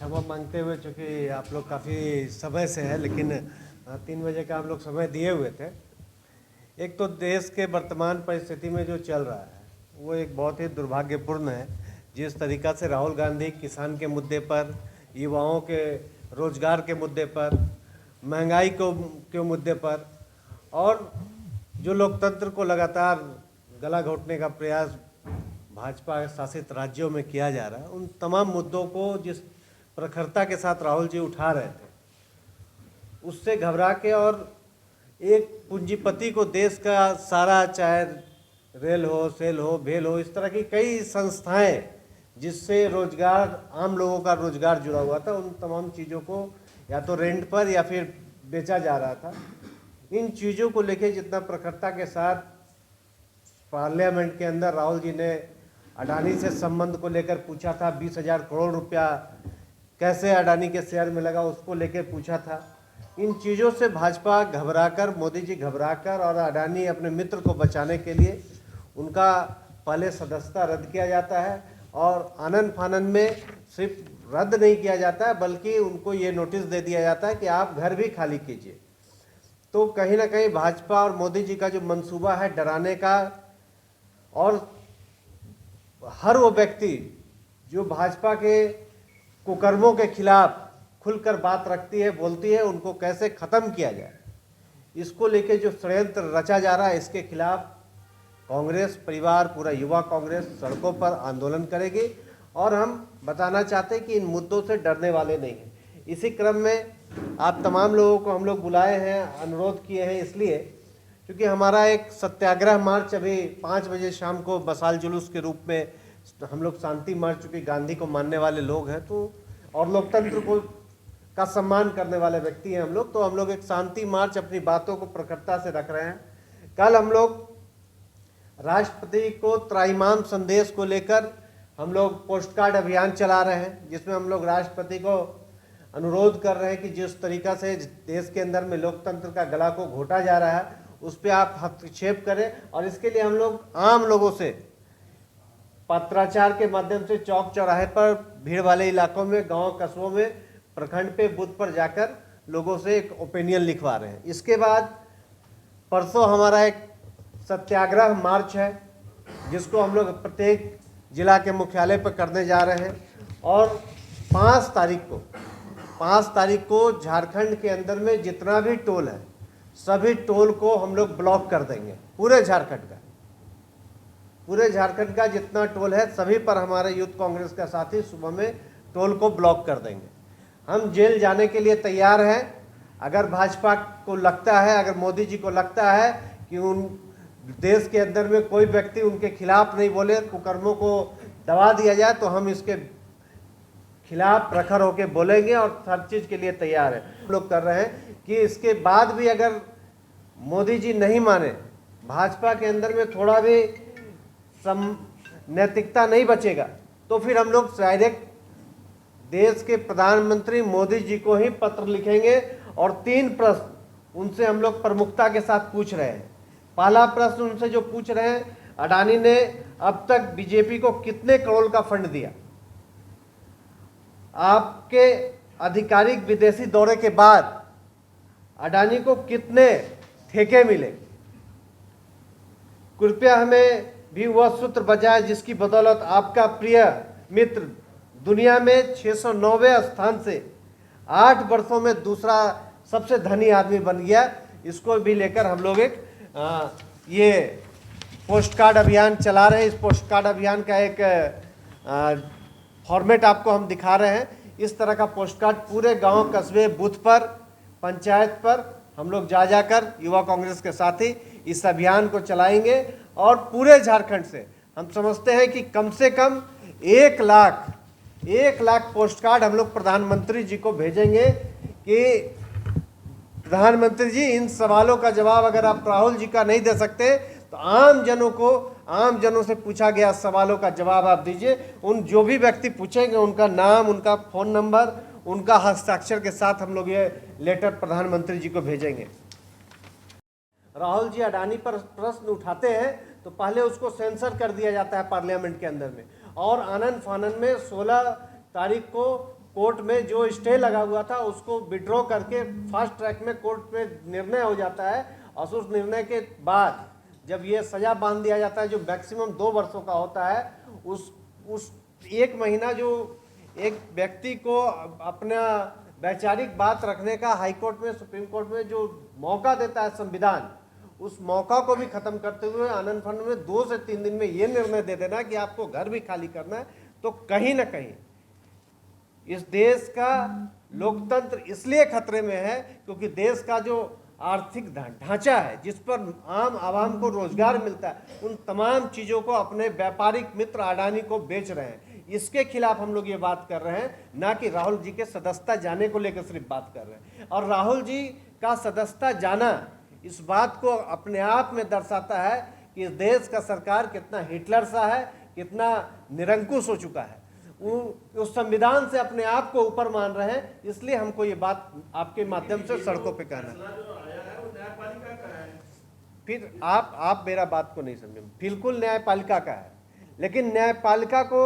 क्षमा मांगते हुए, चूँकि आप लोग काफ़ी समय से है, लेकिन 3 बजे का आप लोग समय दिए हुए थे। एक तो देश के वर्तमान परिस्थिति में जो चल रहा है वो एक बहुत ही दुर्भाग्यपूर्ण है। जिस तरीक़ा से राहुल गांधी किसान के मुद्दे पर, युवाओं के रोजगार के मुद्दे पर, महंगाई के मुद्दे पर और जो लोकतंत्र को लगातार गला घोटने का प्रयास भाजपा शासित राज्यों में किया जा रहा है, उन तमाम मुद्दों को जिस प्रखरता के साथ राहुल जी उठा रहे थे, उससे घबरा के और एक पूंजीपति को देश का सारा, चाहे रेल हो, सेल हो, भेल हो, इस तरह की कई संस्थाएं जिससे रोजगार, आम लोगों का रोजगार जुड़ा हुआ था, उन तमाम चीज़ों को या तो रेंट पर या फिर बेचा जा रहा था। इन चीज़ों को लेके जितना प्रखरता के साथ पार्लियामेंट के अंदर राहुल जी ने अडानी से संबंध को लेकर पूछा था, 20,000 करोड़ रुपया कैसे अडानी के शेयर में लगा, उसको लेकर पूछा था। इन चीज़ों से भाजपा घबराकर, मोदी जी घबराकर और अडानी अपने मित्र को बचाने के लिए उनका पहले सदस्यता रद्द किया जाता है और आनन फानन में सिर्फ रद्द नहीं किया जाता है, बल्कि उनको ये नोटिस दे दिया जाता है कि आप घर भी खाली कीजिए। तो कहीं ना कहीं भाजपा और मोदी जी का जो मंसूबा है डराने का, और हर वो व्यक्ति जो भाजपा के कुकर्मों के खिलाफ खुलकर बात रखती है, बोलती है, उनको कैसे ख़त्म किया जाए, इसको लेके जो षड्यंत्र रचा जा रहा है, इसके खिलाफ कांग्रेस परिवार, पूरा युवा कांग्रेस सड़कों पर आंदोलन करेगी। और हम बताना चाहते हैं कि इन मुद्दों से डरने वाले नहीं हैं। इसी क्रम में आप तमाम लोगों को हम लोग बुलाए हैं, अनुरोध किए हैं, इसलिए क्योंकि हमारा एक सत्याग्रह मार्च अभी 5 बजे शाम को मशाल जुलूस के रूप में हम लोग शांति मार्च, चूँकि गांधी को मानने वाले लोग हैं तो और लोकतंत्र को का सम्मान करने वाले व्यक्ति हैं हम लोग, तो हम लोग एक शांति मार्च अपनी बातों को प्रखरता से रख रहे हैं। कल हम लोग राष्ट्रपति को त्राईमाम संदेश को लेकर हम लोग पोस्ट कार्ड अभियान चला रहे हैं, जिसमें हम लोग राष्ट्रपति को अनुरोध कर रहे हैं कि जिस तरीका से देश के अंदर में लोकतंत्र का गला को घोटा जा रहा है, उस पर आप हस्तक्षेप करें। और इसके लिए हम लोग आम लोगों से पत्राचार के माध्यम से चौक चौराहे पर, भीड़ वाले इलाकों में, गांव कस्बों में, प्रखंड पे, बूथ पर जाकर लोगों से एक ओपिनियन लिखवा रहे हैं। इसके बाद परसों हमारा एक सत्याग्रह मार्च है, जिसको हम लोग प्रत्येक जिला के मुख्यालय पर करने जा रहे हैं। और 5 तारीख को झारखंड के अंदर में जितना भी टोल है, सभी टोल को हम लोग ब्लॉक कर देंगे। पूरे झारखंड का जितना टोल है, सभी पर हमारे यूथ कांग्रेस का साथी सुबह में टोल को ब्लॉक कर देंगे। हम जेल जाने के लिए तैयार हैं। अगर भाजपा को लगता है, अगर मोदी जी को लगता है कि उन देश के अंदर में कोई व्यक्ति उनके खिलाफ नहीं बोले, कुकर्मों को दबा दिया जाए, तो हम इसके खिलाफ प्रखर होकर बोलेंगे और हर चीज़ के लिए तैयार है। हम लोग कर रहे हैं कि इसके बाद भी अगर मोदी जी नहीं माने, भाजपा के अंदर में थोड़ा भी नैतिकता नहीं बचेगा, तो फिर हम लोग डायरेक्ट देश के प्रधानमंत्री मोदी जी को ही पत्र लिखेंगे और 3 प्रश्न उनसे हम लोग प्रमुखता के साथ पूछ रहे हैं। पहला प्रश्न उनसे जो पूछ रहे हैं, अडानी ने अब तक बीजेपी को कितने करोड़ का फंड दिया? आपके आधिकारिक विदेशी दौरे के बाद अडानी को कितने ठेके मिले? कृपया हमें भी वह सूत्र बताएं जिसकी बदौलत आपका प्रिय मित्र दुनिया में 609वें स्थान से 8 वर्षों में दूसरा सबसे धनी आदमी बन गया। इसको भी लेकर हम लोग एक ये पोस्ट कार्ड अभियान चला रहे हैं। इस पोस्ट कार्ड अभियान का एक फॉर्मेट आपको हम दिखा रहे हैं। इस तरह का पोस्ट कार्ड पूरे गांव, कस्बे, बूथ पर, पंचायत पर हम लोग जा जाकर युवा कांग्रेस के साथी इस अभियान को चलाएंगे। और पूरे झारखंड से हम समझते हैं कि कम से कम 1 लाख पोस्ट कार्ड हम लोग प्रधानमंत्री जी को भेजेंगे कि प्रधानमंत्री जी, इन सवालों का जवाब अगर आप राहुल जी का नहीं दे सकते तो आम जनों से पूछा गया सवालों का जवाब आप दीजिए। उन जो भी व्यक्ति पूछेंगे उनका नाम, उनका फ़ोन नंबर, उनका हस्ताक्षर के साथ हम लोग ये लेटर प्रधानमंत्री जी को भेजेंगे। राहुल जी अडानी पर प्रश्न उठाते हैं तो पहले उसको सेंसर कर दिया जाता है पार्लियामेंट के अंदर में, और आनन फानन में 16 तारीख को कोर्ट में जो स्टे लगा हुआ था उसको विड्रॉ करके फास्ट ट्रैक में कोर्ट में निर्णय हो जाता है, और उस निर्णय के बाद जब ये सजा बांध दिया जाता है जो मैक्सिमम 2 वर्षों का होता है, उस 1 महीना जो एक व्यक्ति को अपना वैचारिक बात रखने का हाई कोर्ट में, सुप्रीम कोर्ट में जो मौका देता है संविधान, उस मौका को भी खत्म करते हुए आनंद फन में 2 से 3 दिन में ये निर्णय दे देना कि आपको घर भी खाली करना है, तो कहीं ना कहीं इस देश का लोकतंत्र इसलिए खतरे में है क्योंकि देश का जो आर्थिक ढांचा है, जिस पर आम आवाम को रोजगार मिलता है, उन तमाम चीजों को अपने व्यापारिक मित्र अडानी को बेच रहे हैं। इसके खिलाफ हम लोग ये बात कर रहे हैं, ना कि राहुल जी के सदस्यता जाने को लेकर सिर्फ बात कर रहे हैं। और राहुल जी का सदस्यता जाना इस बात को अपने आप में दर्शाता है कि इस देश का सरकार कितना हिटलर सा है, कितना निरंकुश हो चुका है। वो उस संविधान से अपने आप को ऊपर मान रहे हैं, इसलिए हमको ये बात आपके माध्यम से सड़कों पे कहना है। फिर आप मेरा बात को नहीं समझे, बिल्कुल न्यायपालिका का है, लेकिन न्यायपालिका को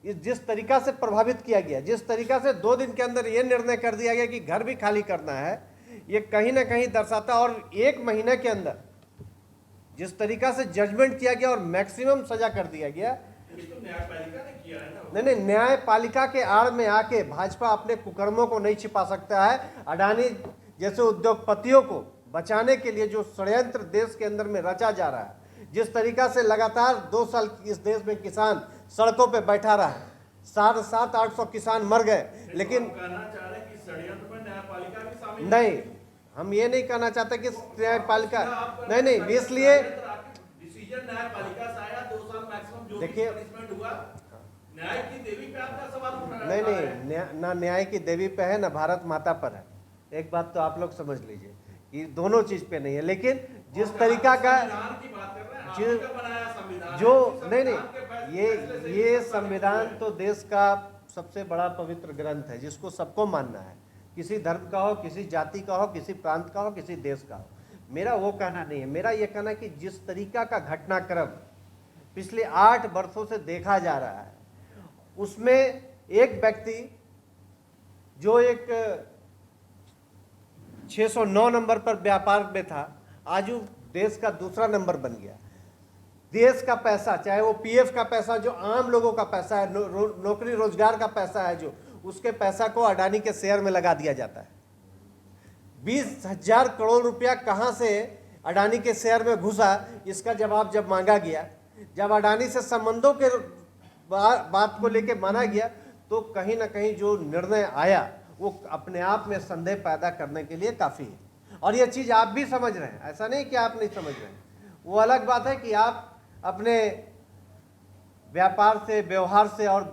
जिस तरीका से प्रभावित किया गया, जिस तरीका से 2 दिन के अंदर ये निर्णय कर दिया गया कि घर भी खाली करना है, ये कहीं ना कहीं दर्शाता, और 1 महीने के अंदर जिस तरीका से जजमेंट किया गया और मैक्सिमम सजा कर दिया गया, तो न्यायपालिका ने किया है ना। नहीं, न्यायपालिका के आड़ में आके भाजपा अपने कुकर्मों को नहीं छिपा सकता है। अडानी जैसे उद्योगपतियों को बचाने के लिए जो षड्यंत्र देश के अंदर में रचा जा रहा है, जिस तरीका से लगातार 2 साल इस देश में किसान सड़कों पे बैठा रहा है, 700-800 किसान मर गए, लेकिन कहना चाह रहे कि षड्यंत्र में न्यायपालिका भी शामिल नहीं, हम ये नहीं कहना चाहते कि न्यायपालिका नहीं, इसलिए डिसीजन न्यायपालिका से आया, 2 साल मैक्सिमम जो देखिए, पनिशमेंट हुआ, न्याय की देवी पे आपका सवाल उठ रहा है। नहीं, ना न्याय की देवी पे है, ना भारत माता पर है। एक बात तो आप लोग समझ लीजिए कि दोनों चीज पे नहीं है, लेकिन जिस तरीका का जो नहीं, ये संविधान तो देश का सबसे बड़ा पवित्र ग्रंथ है, जिसको सबको मानना है, किसी धर्म का हो, किसी जाति का हो, किसी प्रांत का हो, किसी देश का हो। मेरा वो कहना नहीं है, मेरा ये कहना है कि जिस तरीका का घटनाक्रम पिछले 8 वर्षों से देखा जा रहा है, उसमें एक व्यक्ति जो एक 609 नंबर पर व्यापार में था, आज वो देश का दूसरा नंबर बन गया। देश का पैसा, चाहे वो पीएफ का पैसा जो आम लोगों का पैसा है, नौकरी रोजगार का पैसा है, जो उसके पैसा को अडानी के शेयर में लगा दिया जाता है। 20,000 करोड़ रुपया कहां से अडानी के शेयर में घुसा, इसका जवाब जब मांगा गया, जब अडानी से संबंधों के बात को लेके माना गया, तो कहीं ना कहीं जो निर्णय आया वो अपने आप में संदेह पैदा करने के लिए काफ़ी है। और ये चीज़ आप भी समझ रहे हैं, ऐसा नहीं कि आप नहीं समझ रहे हैं। वो अलग बात है कि आप अपने व्यापार से, व्यवहार से और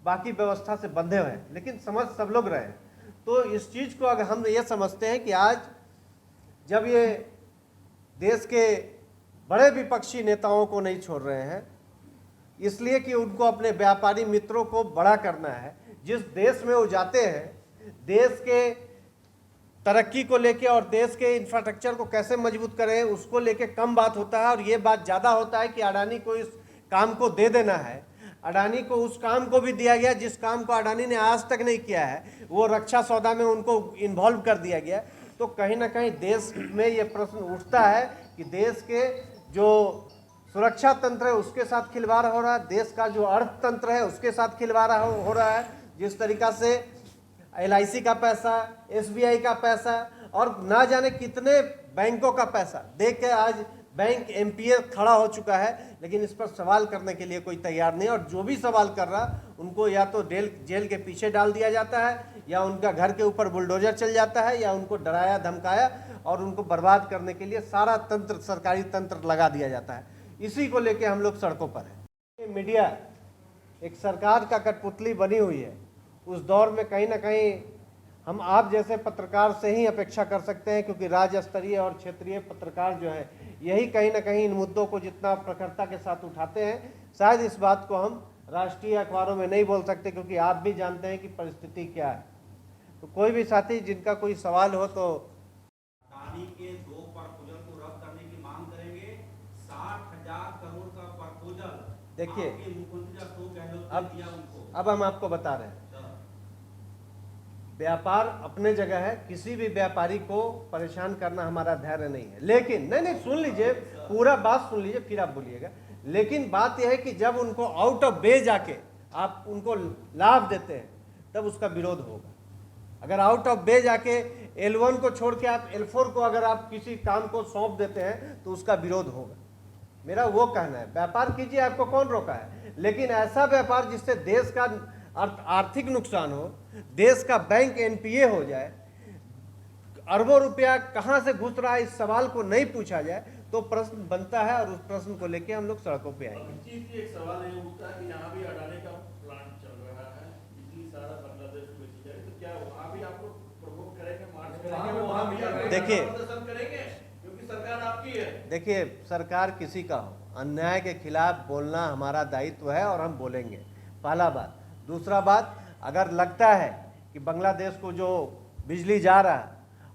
बाकी व्यवस्था से बंधे हुए हैं, लेकिन समझ सब लोग रहे हैं। तो इस चीज़ को अगर हम ये समझते हैं कि आज जब ये देश के बड़े विपक्षी नेताओं को नहीं छोड़ रहे हैं, इसलिए कि उनको अपने व्यापारी मित्रों को बड़ा करना है। जिस देश में वो जाते हैं, देश के तरक्की को लेके और देश के इंफ्रास्ट्रक्चर को कैसे मजबूत करें, उसको लेके कम बात होता है, और ये बात ज़्यादा होता है कि अडानी को इस काम को दे देना है। अडानी को उस काम को भी दिया गया जिस काम को अडानी ने आज तक नहीं किया है, वो रक्षा सौदा में उनको इन्वॉल्व कर दिया गया। तो कहीं ना कहीं देश में ये प्रश्न उठता है कि देश के जो सुरक्षा तंत्र है उसके साथ खिलवाड़ हो रहा है, देश का जो अर्थतंत्र है उसके साथ खिलवाड़ हो रहा है। जिस तरीका से LIC का पैसा, SBI का पैसा और ना जाने कितने बैंकों का पैसा देख के आज बैंक MPA खड़ा हो चुका है, लेकिन इस पर सवाल करने के लिए कोई तैयार नहीं। और जो भी सवाल कर रहा, उनको या तो जेल के पीछे डाल दिया जाता है, या उनका घर के ऊपर बुलडोजर चल जाता है, या उनको डराया धमकाया और उनको बर्बाद करने के लिए सारा तंत्र, सरकारी तंत्र लगा दिया जाता है। इसी को लेके हम लोग सड़कों पर हैं। मीडिया एक सरकार का कठपुतली बनी हुई है। उस दौर में कहीं ना कहीं हम आप जैसे पत्रकार से ही अपेक्षा कर सकते हैं, क्योंकि राज्य स्तरीय और क्षेत्रीय पत्रकार जो है, यही कहीं ना कहीं इन मुद्दों को जितना प्रखरता के साथ उठाते हैं, शायद इस बात को हम राष्ट्रीय अखबारों में नहीं बोल सकते, क्योंकि आप भी जानते हैं कि परिस्थिति क्या है। तो कोई भी साथी जिनका कोई सवाल हो तो अडानी के 2 प्रपोजल को रद्द करने की मांग करेंगे। 60,000 करोड़ का प्रपोजल देखिए, मुख्यमंत्री अशोक गहलोत ने दिया उनको। अब हम आपको बता रहे हैं, व्यापार अपने जगह है, किसी भी व्यापारी को परेशान करना हमारा धैर्य नहीं है। लेकिन नहीं सुन लीजिए, पूरा बात सुन लीजिए फिर आप बोलिएगा। लेकिन बात यह है कि जब उनको आउट ऑफ वे जाके आप उनको लाभ देते हैं तब उसका विरोध होगा। अगर आउट ऑफ वे जाके L1 को छोड़ के आप L4 को अगर आप किसी काम को सौंप देते हैं तो उसका विरोध होगा। मेरा वो कहना है, व्यापार कीजिए, आपको कौन रोका है, लेकिन ऐसा व्यापार जिससे देश का आर्थिक नुकसान हो, देश का बैंक NPA हो जाए, अरबों रुपया कहां से घुस रहा है इस सवाल को नहीं पूछा जाए तो प्रश्न बनता है और उस प्रश्न को लेके हम लोग सड़कों पे आएंगे। एक सवाल ये उठता है कि यहाँ भी अडानी का प्लांट चल रहा है, बिजली सारा बांग्लादेश को बेची जाएगी, तो क्या वहाँ भी आप लोग प्रमोट करेंगे, मार्च करेंगे, वहाँ भी देखिए, प्रदर्शन करेंगे, क्योंकि सरकार आपकी है। देखिए, सरकार किसी का हो, अन्याय के खिलाफ बोलना हमारा दायित्व है और हम बोलेंगे, पहला बात। दूसरा बात, अगर लगता है कि बांग्लादेश को जो बिजली जा रहा है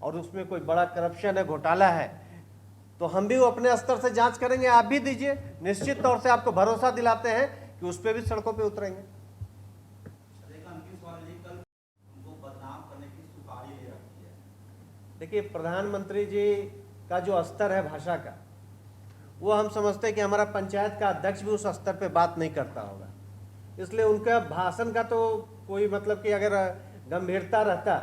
और उसमें कोई बड़ा करप्शन है, घोटाला है, तो हम भी वो अपने स्तर से जांच करेंगे, आप भी दीजिए। निश्चित तौर से आपको भरोसा दिलाते हैं कि उस पर भी सड़कों पे उतरेंगे। अंतिम सवाल ये, कल उनको बदनाम करने की सुपारी ले रखी है। देखिए, प्रधानमंत्री जी का जो स्तर है भाषा का, वो हम समझते हैं कि हमारा पंचायत का अध्यक्ष भी उस स्तर पे बात नहीं करता होगा, इसलिए उनका भाषण का तो कोई मतलब कि अगर गंभीरता रहता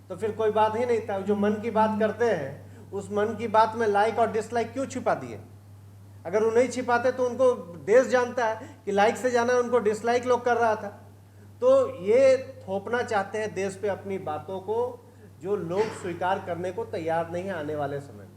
तो फिर कोई बात ही नहीं था। जो मन की बात करते हैं उस मन की बात में लाइक और डिसलाइक क्यों छिपा दिए? अगर वो नहीं छिपाते तो उनको देश जानता है कि लाइक से जाना उनको डिसलाइक लोग कर रहा था। तो ये थोपना चाहते हैं देश पे अपनी बातों को, जो लोग स्वीकार करने को तैयार नहीं है आने वाले समय में।